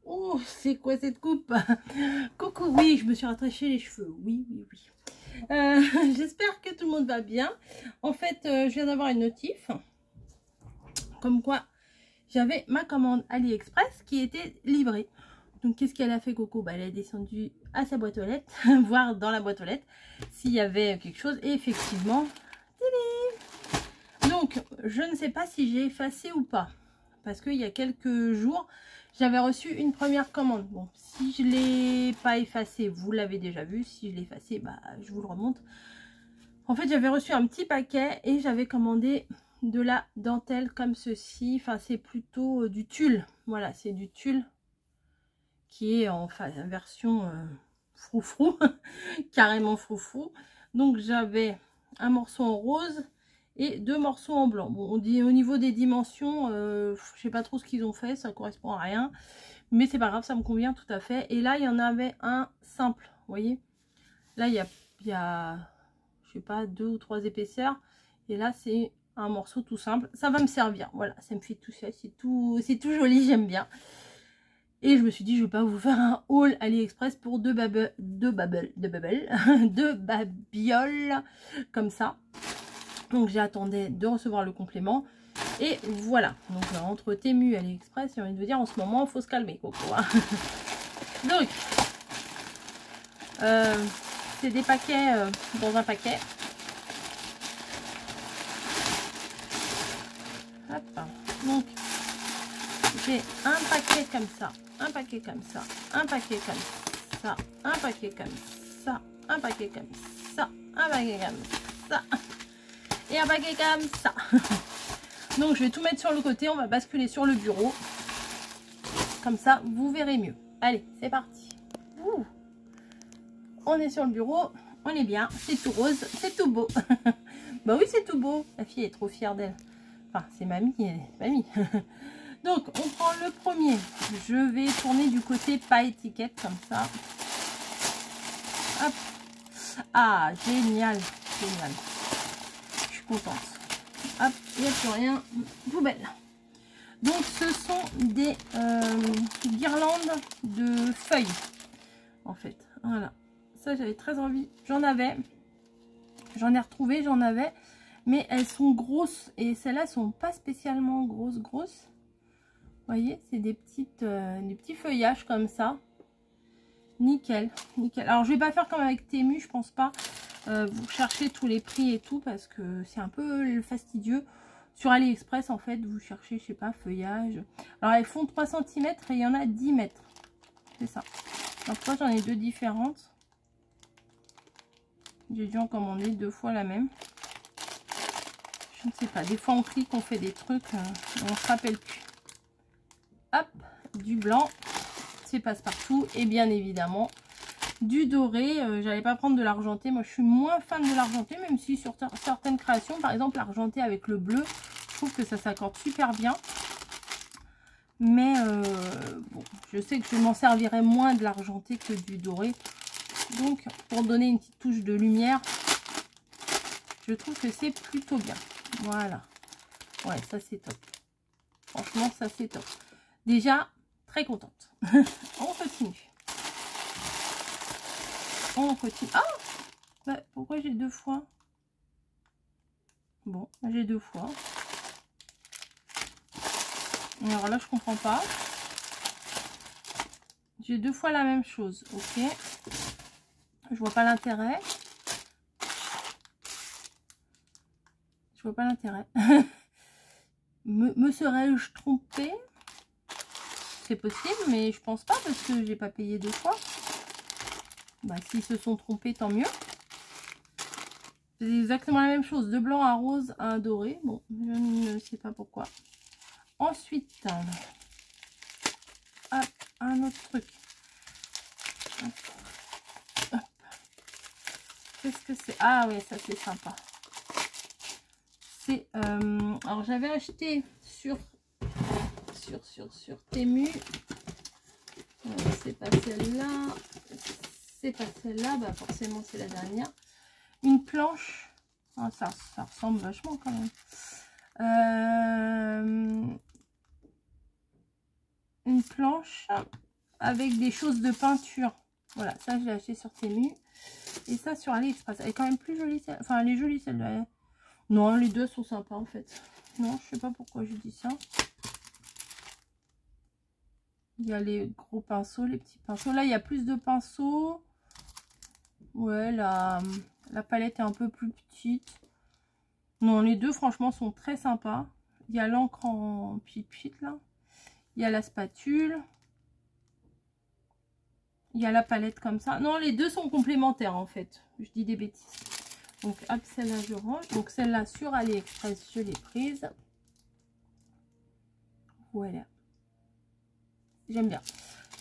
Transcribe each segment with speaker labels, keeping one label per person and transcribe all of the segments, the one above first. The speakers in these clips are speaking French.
Speaker 1: Oh, c'est quoi cette coupe? Coucou, oui, je me suis rattaché les cheveux. Oui, oui, oui. J'espère que tout le monde va bien. En fait, je viens d'avoir une notif. Comme quoi, j'avais ma commande AliExpress qui était livrée. Donc, qu'est-ce qu'elle a fait, Coco? Bah, elle est descendue à sa boîte aux lettres, voir dans la boîte aux lettres s'il y avait quelque chose. Et effectivement, donc, je ne sais pas si j'ai effacé ou pas. Parce qu'il y a quelques jours, j'avais reçu une première commande. Bon, si je ne l'ai pas effacé, vous l'avez déjà vu. Si je l'ai effacé, bah, je vous le remonte. En fait, j'avais reçu un petit paquet et j'avais commandé de la dentelle comme ceci. Enfin, c'est plutôt du tulle. Voilà, c'est du tulle qui est en version froufrou, carrément froufrou. Donc, j'avais un morceau en rose et 2 morceaux en blanc. Bon, on dit au niveau des dimensions, je sais pas trop ce qu'ils ont fait, ça correspond à rien, mais c'est pas grave, ça me convient tout à fait. Et là, il y en avait un simple, vous voyez. Là, il y a je sais pas, 2 ou 3 épaisseurs, et là, c'est un morceau tout simple. Ça va me servir, voilà, ça me fait tout ça, c'est tout joli, j'aime bien. Et je me suis dit, je vais pas vous faire un haul AliExpress pour deux babioles comme ça. Donc j'attendais de recevoir le complément. Et voilà. Donc entre Temu et AliExpress, j'ai envie de vous dire, en ce moment, il faut se calmer, Coco. Donc, c'est des paquets dans un paquet. Hop. Donc, j'ai un paquet comme ça, un paquet comme ça, un paquet comme ça, un paquet comme ça, un paquet comme ça, un paquet comme ça. Et un paquet comme ça. Donc je vais tout mettre sur le côté, on va basculer sur le bureau. Comme ça, vous verrez mieux. Allez, c'est parti. Ouh. On est sur le bureau, on est bien, c'est tout rose, c'est tout beau. Bah oui, c'est tout beau. La fille est trop fière d'elle. Enfin, c'est mamie, mamie. Donc, on prend le premier. Je vais tourner du côté pas étiquette, comme ça. Hop. Ah, génial, génial. Contente. Hop, il n'y a plus rien. Poubelle. Donc ce sont des guirlandes de feuilles. En fait. Voilà. Ça j'avais très envie. J'en avais. J'en ai retrouvé, j'en avais. Mais elles sont grosses. Et celles-là sont pas spécialement grosses. Vous voyez, c'est des petits feuillages comme ça. Nickel. Nickel. Alors je vais pas faire comme avec Temu, je pense pas. Vous cherchez tous les prix et tout parce que c'est un peu fastidieux. Sur AliExpress, en fait, vous cherchez, je sais pas, feuillage. Alors, elles font 3 cm et il y en a 10 mètres. C'est ça. Donc, moi, j'en ai 2 différentes. J'ai dû en commander 2 fois la même. Je ne sais pas. Des fois, on clique, on fait des trucs, on se rappelle plus. Hop, du blanc. C'est passe-partout. Et bien évidemment, du doré. J'allais pas prendre de l'argenté. Moi, je suis moins fan de l'argenté, même si sur certaines créations, par exemple, l'argenté avec le bleu, je trouve que ça s'accorde super bien. Mais bon, je sais que je m'en servirai moins de l'argenté que du doré. Donc, pour donner une petite touche de lumière, je trouve que c'est plutôt bien. Voilà. Ouais, ça c'est top. Franchement, ça c'est top. Déjà, très contente. On continue. On continue. Ah bah, pourquoi j'ai 2 fois? Bon, j'ai 2 fois. Alors là, je comprends pas. J'ai 2 fois la même chose. Ok. Je vois pas l'intérêt. Je vois pas l'intérêt. Me serais-je trompée? C'est possible, mais je pense pas parce que j'ai pas payé 2 fois. Bah, s'ils se sont trompés, tant mieux. C'est exactement la même chose. De blanc à rose à un doré. Bon, je ne sais pas pourquoi. Ensuite, hop, un autre truc. Qu'est-ce que c'est? Ah oui, ça c'est sympa. C'est alors j'avais acheté sur Temu. C'est pas celle-là. C'est pas celle-là. Bah forcément c'est la dernière. Une planche. Ah, ça ressemble vachement quand même. Une planche avec des choses de peinture. Voilà, ça je l'ai acheté sur Temu. Et ça sur AliExpress. Elle est quand même plus jolie. Enfin, elle est jolie celle-là. Non, les deux sont sympas en fait. Non, je sais pas pourquoi je dis ça. Il y a les gros pinceaux, les petits pinceaux. Là, il y a plus de pinceaux. Ouais, la palette est un peu plus petite. Non, les deux, franchement, sont très sympas. Il y a l'encre en pit là. Il y a la spatule. Il y a la palette comme ça. Non, les deux sont complémentaires, en fait. Je dis des bêtises. Donc, hop, celle-là, je range. Donc, celle-là, sur AliExpress, je l'ai prise. Voilà. J'aime bien.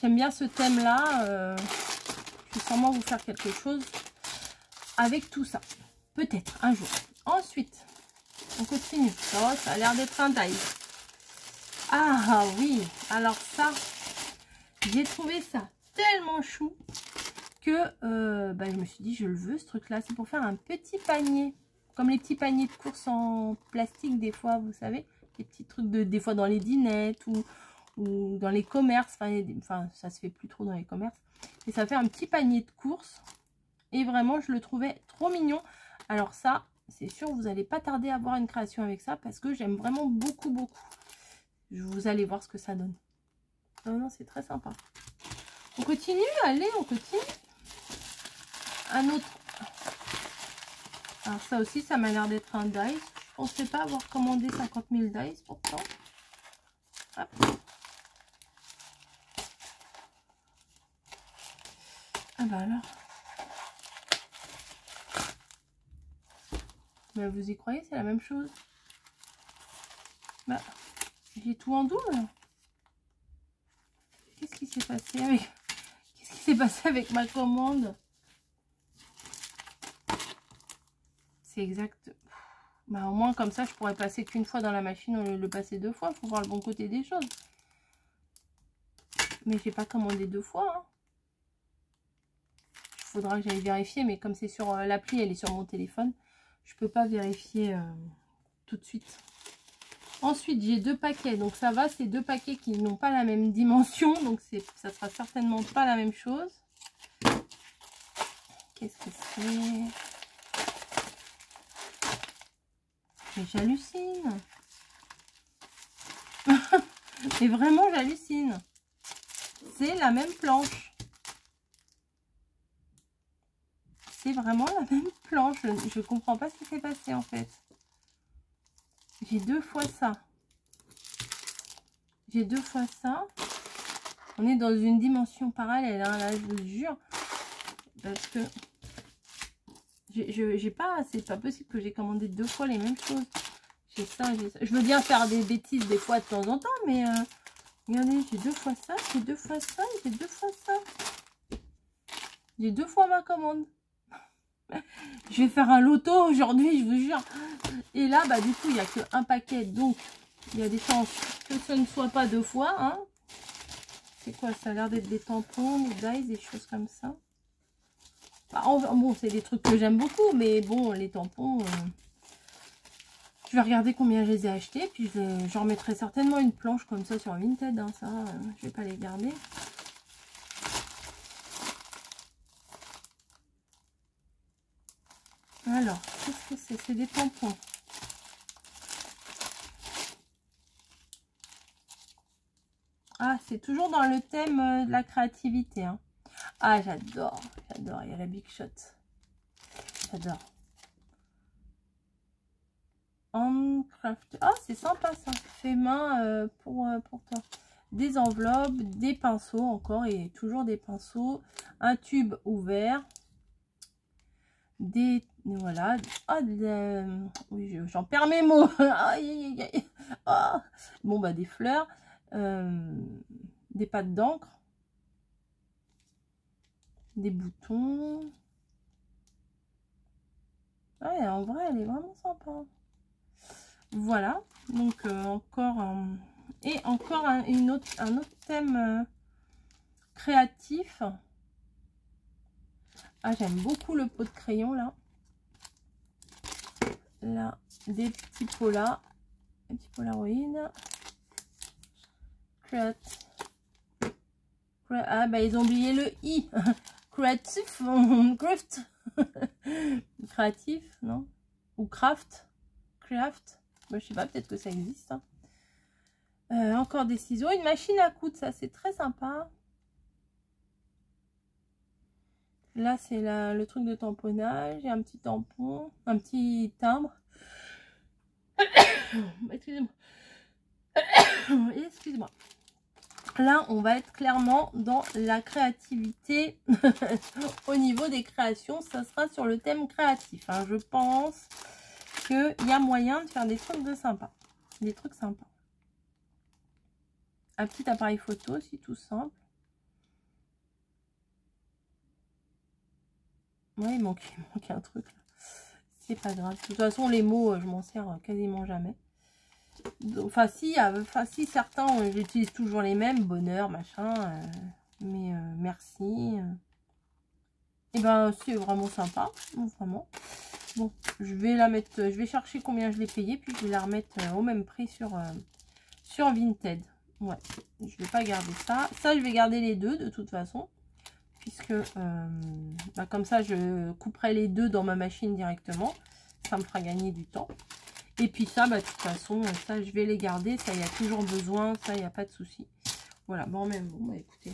Speaker 1: J'aime bien ce thème-là. Je vais sûrement vous faire quelque chose avec tout ça. Peut-être, un jour. Ensuite, on continue. Oh, ça a l'air d'être un die. Ah oui, alors ça, j'ai trouvé ça tellement chou que je me suis dit, je le veux ce truc-là. C'est pour faire un petit panier. Comme les petits paniers de course en plastique des fois, vous savez. Les petits trucs des fois dans les dinettes ou dans les commerces. Enfin, ça se fait plus trop dans les commerces. Et ça fait un petit panier de course. Et vraiment, je le trouvais trop mignon. Alors ça, c'est sûr, vous n'allez pas tarder à avoir une création avec ça. Parce que j'aime vraiment beaucoup, beaucoup. Vous allez voir ce que ça donne. Non, non, c'est très sympa. On continue, allez, on continue. Un autre. Alors ça aussi, ça m'a l'air d'être un dice. Je ne pensais pas avoir commandé 50 000 dice pourtant. Hop. Ah bah alors. Mais vous y croyez, c'est la même chose. Bah, j'ai tout en double. Qu'est-ce qui s'est passé avec... Qu'est-ce qui s'est passé avec ma commande? C'est exact. Bah, au moins, comme ça, je pourrais passer qu'une fois dans la machine au lieu de le passer deux fois. Il faut voir le bon côté des choses. Mais j'ai pas commandé deux fois. Hein. Il faudra que j'aille vérifier. Mais comme c'est sur l'appli, elle est sur mon téléphone. Je peux pas vérifier tout de suite. Ensuite, j'ai deux paquets. Donc, ça va. C'est deux paquets qui n'ont pas la même dimension. Donc, ça sera certainement pas la même chose. Qu'est-ce que c'est? Mais j'hallucine. Mais vraiment, j'hallucine. C'est la même planche. C'est vraiment la même planche. Je comprends pas ce qui s'est passé en fait. J'ai deux fois ça. J'ai deux fois ça. On est dans une dimension parallèle, hein, là, je vous le jure. Parce que j'ai pas, c'est pas possible que j'ai commandé deux fois les mêmes choses. J'ai ça, j'ai ça. Je veux bien faire des bêtises des fois de temps en temps, mais regardez, j'ai deux fois ça, j'ai deux fois ça, j'ai deux fois ça. J'ai deux fois ma commande. Je vais faire un loto aujourd'hui, je vous jure. Et là, bah du coup, il n'y a qu'un paquet, donc il y a des chances que ce ne soit pas deux fois. Hein. C'est quoi? Ça a l'air d'être des tampons, des dies, des choses comme ça. Bah, bon, c'est des trucs que j'aime beaucoup, mais bon, les tampons, je vais regarder combien je les ai achetés, puis j'en remettrai certainement une planche comme ça sur Vinted, hein, ça, je vais pas les garder. Alors, qu'est-ce que c'est? C'est des tampons. Ah, c'est toujours dans le thème de la créativité, hein. Ah, j'adore, j'adore. Il y a la Big Shot. J'adore. Handcraft. Ah, c'est sympa ça. Fait main pour toi. Des enveloppes, des pinceaux encore et toujours des pinceaux. Un tube ouvert. Des... Voilà. Ah, oui, j'en perds mes mots. Aïe, aïe, aïe. Ah. Bon, bah, des fleurs. Des pâtes d'encre. Des boutons. Ouais, en vrai, elle est vraiment sympa. Voilà. Donc, encore... et encore un autre thème créatif. Ah, j'aime beaucoup le pot de crayon, là. Là, des petits pots là. Des petits polaroïdes. Create. Ah bah ils ont oublié le i. Creatif, craft. Créatif, non? Ou craft. Craft. Moi je sais pas, peut-être que ça existe. Hein. Encore des ciseaux. Une machine à coudre, ça c'est très sympa. Là c'est le truc de tamponnage. Il y a un petit tampon, un petit timbre. Excusez-moi. Excusez-moi. Là, on va être clairement dans la créativité au niveau des créations. Ça sera sur le thème créatif. Hein. Je pense qu'il y a moyen de faire des trucs de sympa. Des trucs sympas. Un petit appareil photo aussi, tout simple. Ouais, il manque un truc. C'est pas grave. De toute façon, les mots, je m'en sers quasiment jamais. Enfin si, certains, j'utilise toujours les mêmes, bonheur, machin, mais merci. Et ben c'est vraiment sympa, vraiment. Bon, je vais la mettre, je vais chercher combien je l'ai payé, puis je vais la remettre au même prix sur Vinted. Ouais, je vais pas garder ça. Ça, je vais garder les deux de toute façon, puisque bah, comme ça, je couperai les deux dans ma machine directement. Ça me fera gagner du temps. Et puis ça, bah, de toute façon, ça, je vais les garder. Ça, il y a toujours besoin. Ça, il n'y a pas de souci. Voilà, bon, même bon, bah, écoutez.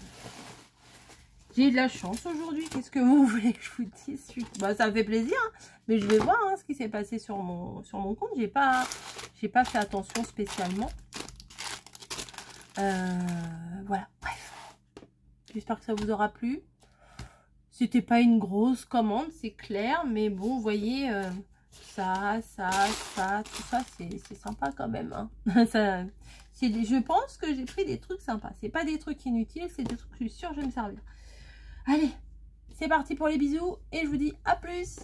Speaker 1: J'ai eu de la chance aujourd'hui. Qu'est-ce que vous voulez que je vous dise? Bah, ça me fait plaisir. Hein, mais je vais voir hein, ce qui s'est passé sur mon compte. J'ai pas fait attention spécialement. Voilà, bref. J'espère que ça vous aura plu. C'était pas une grosse commande, c'est clair. Mais bon, vous voyez... ça, tout ça, c'est sympa quand même. Hein. Je pense que j'ai pris des trucs sympas. C'est pas des trucs inutiles, c'est des trucs que je suis sûre que je vais me servir. Allez, c'est parti pour les bisous et je vous dis à plus.